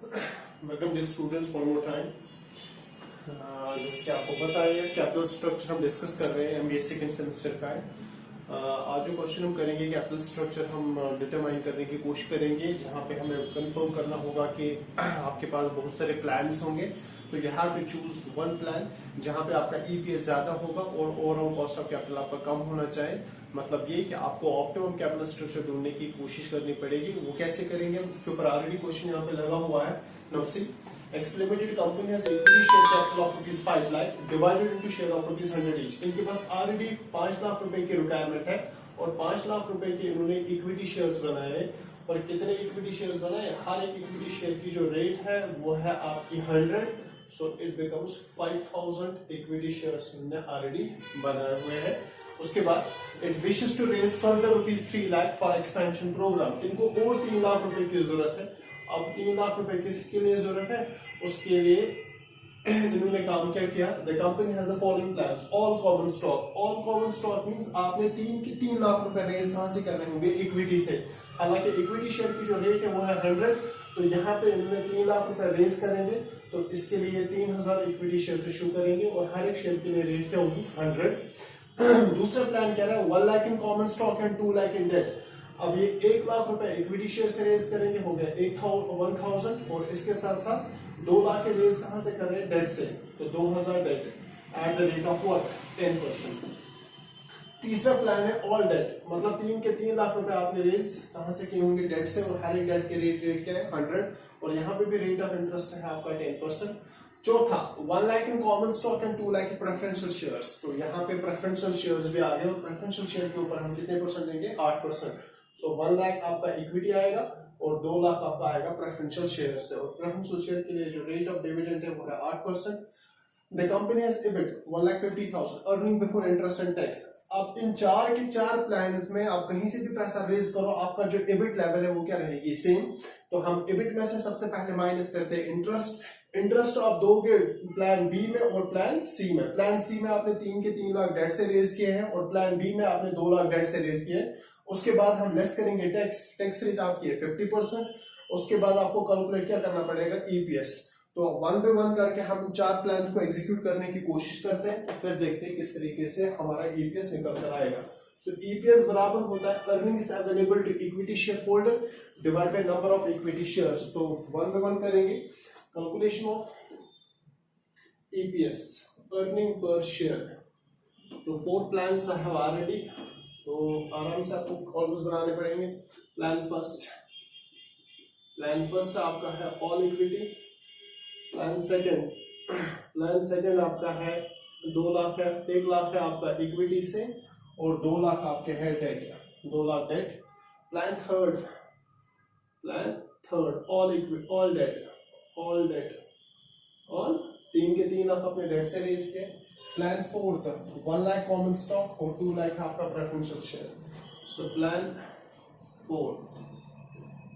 Welcome day students one more time. जैसे कि आपको पता है कैपिटल स्ट्रक्चर हम डिस्कस कर रहे हैं, एमबीए सेकंड सेमेस्टर का है। आज जो क्वेश्चन हम करेंगे कैपिटल स्ट्रक्चर हम डिटरमाइन करने की कोशिश करेंगे, जहां पे हमें कंफर्म करना होगा कि आपके पास बहुत सारे प्लान्स होंगे। So you have to choose one plan जहां पे आपका ईपीएस ज्यादा होगा और ओवरऑल कॉस्ट ऑफ कैपिटल आपका कम होना चाहिए। मतलब ये कि आपको ऑप्टिमम कैपिटल स्ट्रक्चर ढूंढने की कोशिश करनी पड़ेगी। वो कैसे करेंगे, उसके ऊपर ऑलरेडी क्वेश्चन यहाँ पे लगा हुआ है। Now see, X Limited company has equity share capital of rupees 5 lakh divided into share of rupees 100 each. इनके पास ऑलरेडी 5 लाख रुपए की रिक्वायरमेंट है और 5 लाख रुपए के इन्होंने इक्विटी शेयर्स बनाए हैं। और कितने इक्विटी शेयर्स बनाए? हर एक इक्विटी शेयर की जो रेट है वो है आपकी 100, so it becomes 5000 equity shares इन्होंने ऑलरेडी बनाए हुए हैं। उसके बाद it wishes to raise further rupees 3 lakh for expansion programme. इनको और 3 लाख रुपए की जरूरत है। अब 3 लाख रुपए किसके लिए जरूरत है? उसके लिए इन्होंने काम क्या किया? The company has the following plans. All common stock. All common stock means आपने 3 लाख रुपए रेज कहां से करने होंगे? इक्विटी से। हालांकि इक्विटी शेयर की जो रेट है वो है 100, तो यहाँ पे इन्होंने 3 लाख रुपए रेज करेंगे, तो इसके लिए 3000 इक्विटी शेयर इशू करेंगे और हर एक शेयर के लिए रेट क्या होगी? 100। दूसरा प्लान क्या है? 1 lakh in common stock and 2 lakh in debt. अब ये 1 लाख रुपए इक्विटी शेयर से रेज करेंगे, हो गया 1000, और इसके साथ साथ 2 लाख के रेज कहां से कर रहे हैं? डेट से, तो 2000 debt at the rate of what? 10%। तीसरा प्लान है ऑल डेट, मतलब 3 लाख रुपए आपने रेज कहां से किए होंगे? डेट से, और हर एक डेट के रेट क्या है? 100, और यहाँ पे भी रेट ऑफ इंटरेस्ट है आपका 10%। चौथा 1 lakh in common stock and 2 lakh preferential shares. तो यहाँ पे प्रेफरेंशियल शेयर्स भी आ गए, और प्रेफरेंशियल शेयर के ऊपर हम कितने परसेंट देंगे? 8%। सो 1 लाख आपका इक्विटी आएगा और 2 लाख आपका आएगा प्रेफरेंशियल शेयर से, और प्रेफरेंशियल शेयर के लिए जो रेट ऑफ डिविडेंड है वो है 8%। The company has EBIT 1,50,000 earning before interest and tax. अब इन 4 के 4 प्लान्स में आप कहीं से भी पैसा रेज करो, आपका जो EBIT लेवल है वो क्या रहेगी? सेम। तो हम EBIT में से सबसे पहले माइनस करते हैं इंटरेस्ट आप दोगे प्लान बी में और प्लान सी में। प्लान सी में आपने 3 लाख डेट से रेज किए हैं, और प्लान बी में आपने 2 लाख डेट से रेज किए हैं। उसके बाद हम लेस करेंगे टैक्स रेट आपकी है 50%। उसके बाद आपको कैलकुलेट क्या करना पड़ेगा? ईपीएस। तो 1 by 1 करके हम 4 प्लान्स को एग्जीक्यूट करने की कोशिश करते हैं, फिर देखते हैं किस तरीके से हमारा ईपीएस निकल कर आएगा। सो ईपीएस बराबर होता है earnings available to equity share holder divide by number of equity shares. तो 1 by 1 करेंगे calculation of EPS earning per share. तो 4 प्लान्स आई हैव ऑलरेडी, तो आराम से आपको कॉलम्स बनाने पड़ेंगे। प्लान फर्स्ट आपका है ऑल इक्विटी। प्लान सेकंड आपका है 2 लाख है, 1 लाख है आपका इक्विटी से, और 2 लाख आपके है debt, 2 lakh debt. Plan third all equity all debt, और 3 लाख अपने डेट से रेज किए। Plan fourth 1 lakh common stock और 2 लाख आपका प्रेफरेंशियल शेयर। सो प्लान 4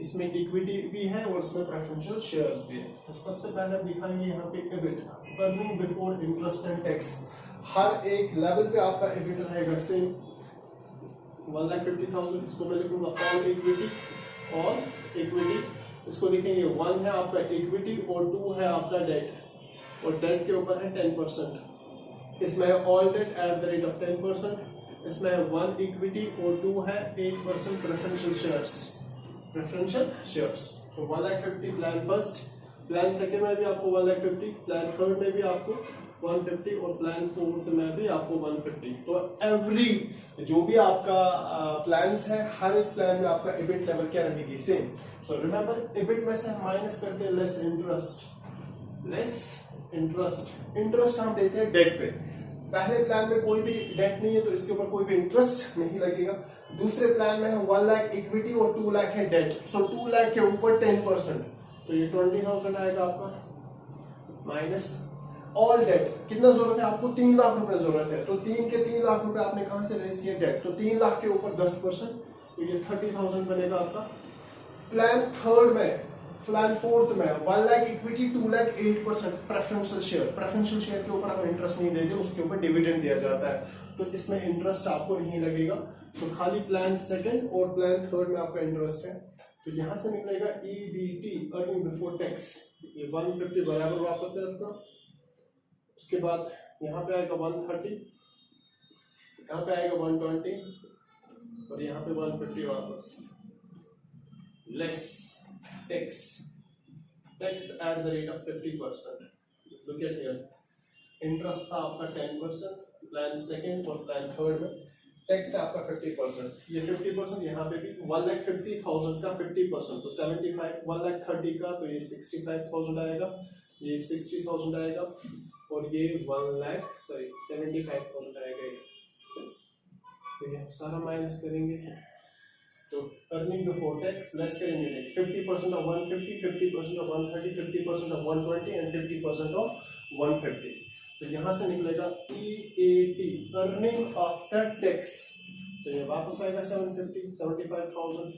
इसमें इक्विटी भी है और इसमें प्रेफरेंशियल शेयर्स भी है। तो सबसे पहले हम दिखाएंगे यहाँ पे EBIT earning before interest and tax. हर एक लेवल पे आपका EBIT रहेगा सेम। 1,50,000 इसको मैं लिखूंगा ऑल इक्विटी, इसको लिखेंगे 1 है आपका इक्विटी और 2 है आपका डेट, और डेट के ऊपर है 10%। इसमें है all debt at the rate of 10%। इसमें है 1 इक्विटी और 2 है 8% preferential shares. So 1,50,000 plan first. Plan second में भी आपको 1,50,000, प्लान थर्ड में भी आपको 150, और प्लान फोर्थ में भी आपको 150। तो एवरी जो भी आपका प्लान्स है, हर एक प्लान में आपका EBIT लेवल क्या रहेगी? सेम। सो रिमेंबर EBIT में से हम माइनस करते हैं लेस इंटरेस्ट हम देते हैं डेट पे। पहले प्लान में कोई भी डेट नहीं है, तो इसके ऊपर कोई भी इंटरेस्ट नहीं लगेगा। दूसरे प्लान में है 1 लाख इक्विटी और 2 लाख है डेट। सो 2 लाख के ऊपर 10%, तो ये 20,000 आएगा आपका। माइनस ऑल डेट, कितना जरूरत है आपको? 3 लाख रुपए जरूरत है, तो 3 लाख रुपए आपने कहां से रेज किए? डेट। तो 3 लाख के ऊपर 10%, तो ये 30,000 बनेगा आपका। प्लान फोर्थ में 1 lakh equity, 2 lakh 8% preferential share के ऊपर हम इंटरेस्ट नहीं देते, उसके ऊपर डिविडेंड दिया जाता है, तो इसमें इंटरेस्ट आपको नहीं लगेगा। तो खाली प्लान सेकंड और प्लान थर्ड में आपका इंटरेस्ट है। तो तो यहाँ से निकलेगा EBT अर्निंग बिफोर टैक्स, ये 150 बराबर वापस है आपका। उसके बाद यहाँ पे आएगा 130, यहाँ पे आएगा 120 और यहाँ पे 150 वापस, less tax at the rate of 50%। Look at here, interest था आपका 10%, प्लान सेकंड और प्लान थर्ड में टैक्स है आपका 50%। ये 50% यहाँ पे भी 1,50,000 का 50%, तो 75 1,30,000 का, तो ये 65,000 आएगा, ये 60,000 आएगा और ये 75,000 आएगा ये। तो ये सारा माइनस करेंगे, तो अर्निंग बिफोर टैक्स लेस करेंगे 50% of 150, 50% of 130, 50% of 120 and 50% of 150। तो यहाँ से निकलेगा EAT अर्निंग आफ्टर टैक्स, तो ये वापस आएगा 750, 75,000,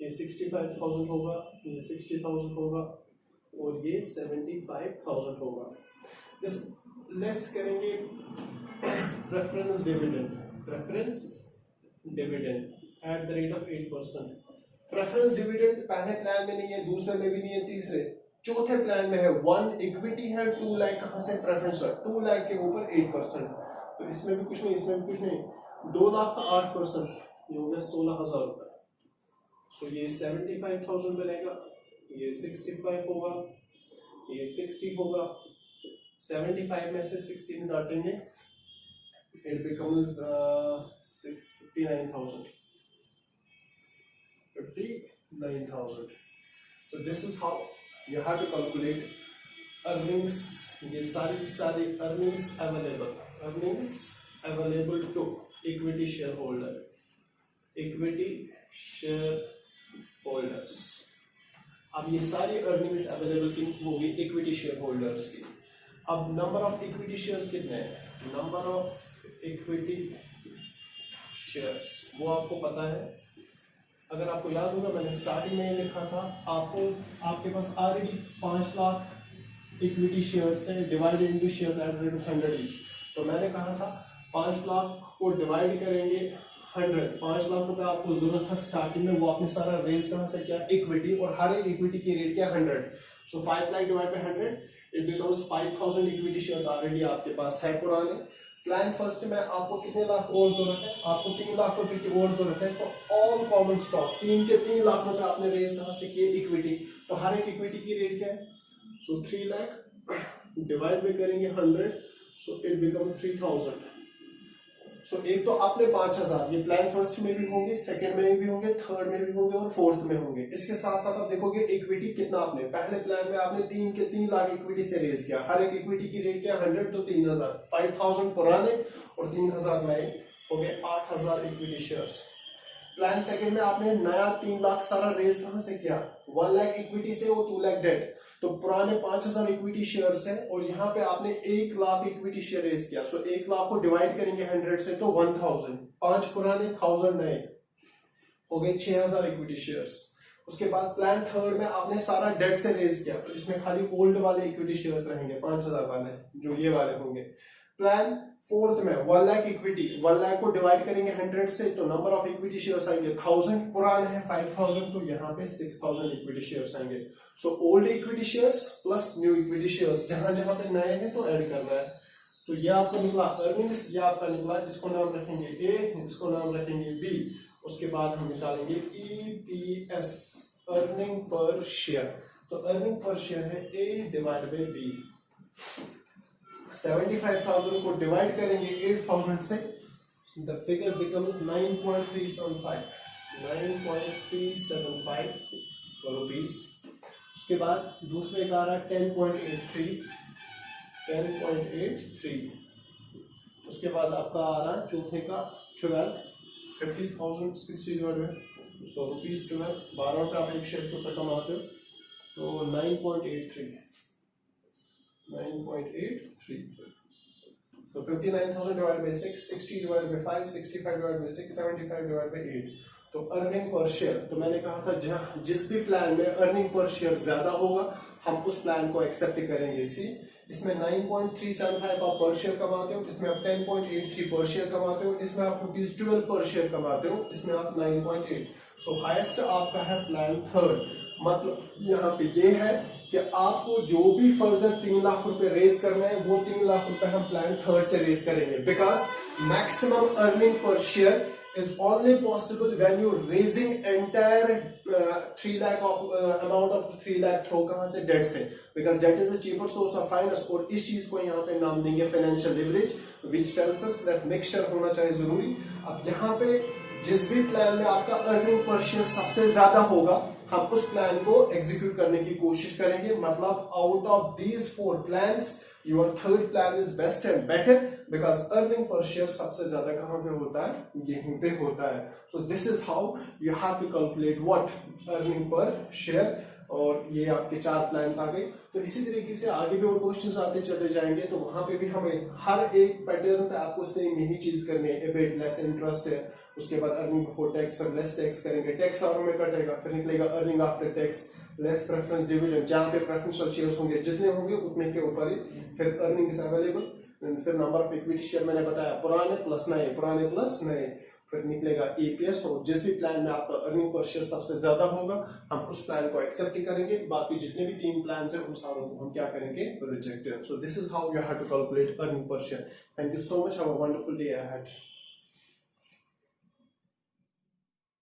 ये 65,000 होगा, ये 60,000 होगा और ये 75,000 होगा। इस लेस करेंगे preference dividend eight the rate of 8%। Preference dividend पहले प्लान में नहीं है, दूसरे में भी नहीं है, तीसरे चौथे प्लान में है। 1 इक्विटी है, 2 लाख कहाँ से प्रेफरेंस है, 2 लाख के ऊपर 8%, तो इसमें भी कुछ नहीं, इसमें भी कुछ नहीं। 2 लाख का 8%, ये हो गया 16,000 रुपए। सो ये 75,000 मिलेगा, ये 65 होगा, ये 60 होगा। 75 में से 16 काटेंगे, it becomes 59,000। So this is how you have to calculate earnings. ये सारी की सारी earnings available to equity shareholders। अब ये सारी earnings available किनकी होगी, equity shareholders की। अब नंबर ऑफ इक्विटी शेयर्स कितने हैं, नंबर ऑफ इक्विटी शेयर्स वो आपको पता है। अगर आपको याद होगा मैंने स्टार्टिंग में लिखा था, आपके पास ऑलरेडी 5 लाख इक्विटी शेयर्स हैं divided into shares at rate 100 each. तो मैंने कहा था 5 लाख को डिवाइड करेंगे 100, 5 लाख रुपए आपको जरूरत था स्टार्टिंग में, वो आपने सारा रेज कहाँ से किया, इक्विटी, और हर एक इक्विटी की रेट क्या 100। सो 5 lakh divide by 100 it becomes 5,000 equity shares already आपके पास है पुराने। प्लान फर्स्ट में आपको कितने लाख और जरूरत है, आपको 3 लाख रुपए की और जरूरत है, तो ऑल कॉमन स्टॉक 3 लाख रुपए आपने रेज कहाँ से किए, इक्विटी। तो हर एक इक्विटी की रेट क्या है, सो 3 लाख डिवाइड में करेंगे 100, सो इट बिकम्स 3,000। सो एक तो आपने 5,000, ये प्लान फर्स्ट में भी होंगे, सेकंड में भी होंगे, थर्ड में भी होंगे और फोर्थ में होंगे। इसके साथ साथ आप देखोगे इक्विटी कितना आपने पहले प्लान में आपने 3 लाख इक्विटी से रेज किया, हर एक इक्विटी की रेट क्या 100, तो 3,000, 5,000 पुराने और 3,000 नए, हो गए 8,000 इक्विटी शेयर्स। प्लान सेकंड में आपने नया 3 लाख सारा रेज कहां से किया, 1 लाख इक्विटी से और 2 लाख डेट, तो पुराने 5,000 इक्विटी शेयर्स है और यहाँ पे आपने 1 लाख इक्विटी शेयर रेज किया। सो 1 लाख को डिवाइड करेंगे 100 से, तो 1,000, 5 पुराने 1,000 नए, हो गए 6,000 इक्विटी शेयर्स। उसके बाद प्लान थर्ड में आपने सारा डेट से रेज किया, तो इसमें खाली ओल्ड वाले इक्विटी शेयर्स रहेंगे 5,000 वाले, जो ये वाले होंगे। प्लान फोर्थ में 1 लाख इक्विटी, 1 लाख को डिवाइड करेंगे 100 से, तो नंबर ऑफ इक्विटी शेयर्स आएंगे 1000, पुराने हैं 5,000, तो यहाँ पे 6,000 इक्विटी शेयर्स आएंगे। So old equity shares plus new equity shares, जहां जहां पे नए हैं तो ऐड करना है। तो ये आपको निकला अर्निंग्स, ये आपका निकला, इसको नाम रखेंगे ए, इसको नाम रखेंगे बी। उसके बाद हम निकालेंगे EPS अर्निंग पर शेयर। तो अर्निंग पर शेयर है A डिवाइड बाई बी। 75,000 को डिवाइड करेंगे 8,000 से, द फिगर बिकम्स 9.375 रुपीज। उसके बाद दूसरे का आ रहा है 10.83। उसके बाद आपका आ रहा है चौथे का 12, 50,000 60 डिवाइड में 100 रुपीज 12, 12 रुपये आप एक शेयर के ऊपर कमाते हो, तो 9.83। So 59,000 divided by 6, 60 divided by 5, 65 divided by 6, 75 divided by 8। तो अर्निंग पर शेयर, तो मैंने कहा था जिस भी प्लान में अर्निंग पर शेयर ज्यादा होगा हम उस प्लान को एक्सेप्ट करेंगे। सी इसमें 9.375 आप पर शेयर कमाते हो, इसमें आप 10.83 पर शेयर कमाते हो, इसमें आप ₹12 पर शेयर कमाते हो, इसमें आप 9.8। सो हाईएस्ट आपका है प्लान थर्ड, मतलब यहाँ पे ये है कि आपको जो भी फर्दर 3 लाख रुपए रेज करना है वो 3 लाख रुपए हम प्लान थर्ड से रेज करेंगे, because maximum earning per share is only possible when you raising entire 3 lakh of amount of 3 lakh throw कहां से, डेट से, because that is a cheaper source of finance। और इस चीज को यहाँ पे नाम देंगे financial leverage, which tells us that mixture होना चाहिए जरूरी। अब यहाँ पे जिस भी प्लान में आपका अर्निंग पर शेयर सबसे ज्यादा होगा हम उस प्लान को एग्जीक्यूट करने की कोशिश करेंगे, मतलब out of these 4 plans your third plan is best and better, because earning per share सबसे ज्यादा कहां पे होता है, यहीं पे होता है। So this is how you have to calculate what earning per share. और ये आपके 4 प्लान्स आ गए। तो इसी तरीके से आगे भी और क्वेश्चंस आते चले जाएंगे, तो वहां पे भी हमें हर एक पैटर्न पे आपको सेम यही चीज करनी है। एबेट लेस इंटरेस्ट है, उसके बाद अर्निंग बिफोर टैक्स, फिर लेस टैक्स करेंगे, टैक्स और में कटेगा, फिर निकलेगा earning after tax, less preference dividend, जहां पे प्रेफरेंशियल शेयर्स होंगे जितने होंगे उतने के ऊपर ही, फिर अर्निंग इज अवेलेबल, फिर नंबर ऑफ इक्विटी शेयर मैंने बताया पुराने प्लस नए, पुराने प्लस नए, फिर निकलेगा ईपीएस। और जिस भी प्लान में आपका अर्निंग पर शेयर सबसे ज्यादा होगा हम उस प्लान को एक्सेप्ट ही करेंगे, बाकी जितने भी 3 प्लान है उन सारों को हम क्या करेंगे, rejected. So this is how you have to calculate earning per share. Thank you so much, have a wonderful day ahead.